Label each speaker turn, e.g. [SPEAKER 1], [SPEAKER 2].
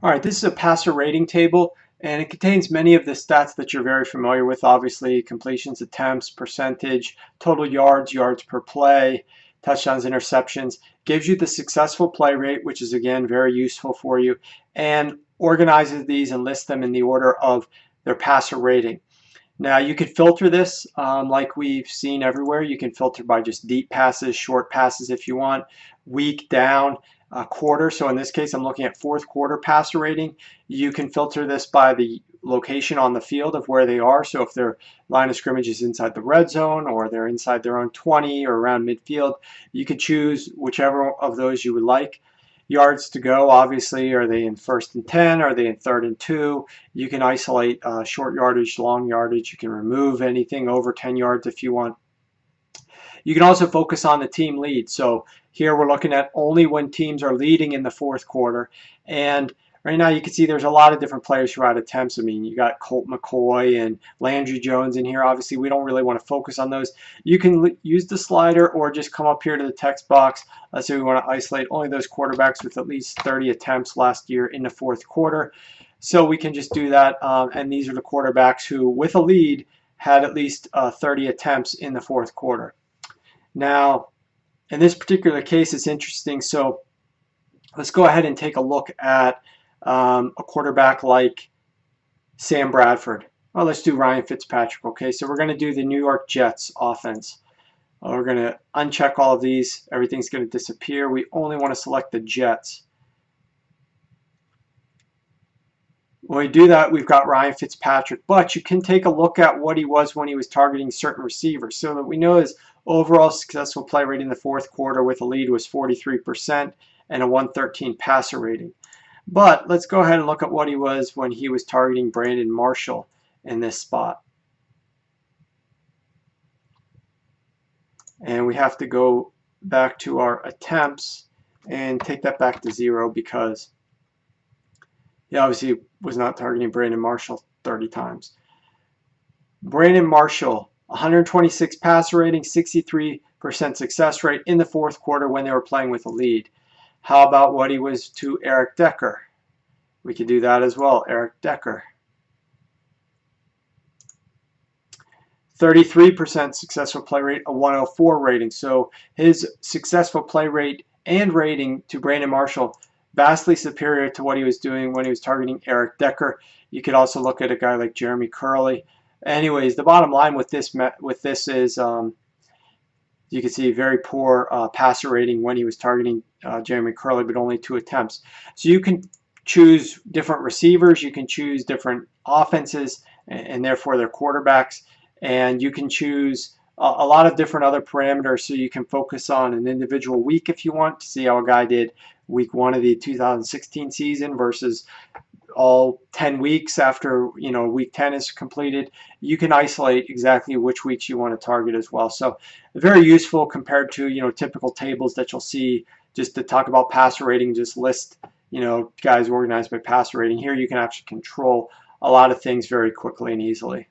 [SPEAKER 1] All right, this is a passer rating table, and it contains many of the stats that you're very familiar with. Obviously, completions, attempts, percentage, total yards, yards per play, touchdowns, interceptions. Gives you the successful play rate, which is again very useful for you, and organizes these and lists them in the order of their passer rating. Now you could filter this like we've seen everywhere. You can filter by just deep passes, short passes if you want, week, down, quarter. So in this case, I'm looking at fourth quarter passer rating. You can filter this by the location on the field of where they are. So if their line of scrimmage is inside the red zone or they're inside their own 20 or around midfield, you could choose whichever of those you would like. Yards to go, obviously, are they in 1st and 10? Are they in 3rd and 2? You can isolate short yardage, long yardage. You can remove anything over 10 yards if you want. You can also focus on the team lead. So here we're looking at only when teams are leading in the fourth quarter. And right now you can see there's a lot of different players who are out attempts. I mean, you got Colt McCoy and Landry Jones in here. Obviously, we don't really want to focus on those. You can use the slider or just come up here to the text box. Let's say we want to isolate only those quarterbacks with at least 30 attempts last year in the fourth quarter. So we can just do that. And these are the quarterbacks who, with a lead, had at least 30 attempts in the fourth quarter. Now, in this particular case, it's interesting. So let's go ahead and take a look at a quarterback like Sam Bradford. Well, let's do Ryan Fitzpatrick. Okay, so we're going to do the New York Jets offense. We're going to uncheck all of these. Everything's going to disappear. We only want to select the Jets. When we do that, we've got Ryan Fitzpatrick, but you can take a look at what he was when he was targeting certain receivers so that we know his overall successful play rate in the fourth quarter with a lead was 43% and a 113 passer rating. But let's go ahead and look at what he was when he was targeting Brandon Marshall in this spot. And we have to go back to our attempts and take that back to 0 because he obviously was not targeting Brandon Marshall 30 times. Brandon Marshall, 126 passer rating, 63% success rate in the fourth quarter when they were playing with a lead. How about what he was to Eric Decker? We could do that as well. Eric Decker. 33% successful play rate, a 104 rating. So his successful play rate and rating to Brandon Marshall vastly superior to what he was doing when he was targeting Eric Decker. You could also look at a guy like Jeremy Curley. Anyways, the bottom line with this is you can see very poor passer rating when he was targeting Jeremy Curley, but only 2 attempts. So you can choose different receivers, you can choose different offenses, and therefore their quarterbacks, and you can choose a lot of different other parameters so you can focus on an individual week if you want to see how a guy did week 1 of the 2016 season versus all 10 weeks after week 10 is completed. You can isolate exactly which weeks you want to target as well. So very useful compared to typical tables that you'll see just to talk about passer rating, just list guys organized by passer rating. Here you can actually control a lot of things very quickly and easily.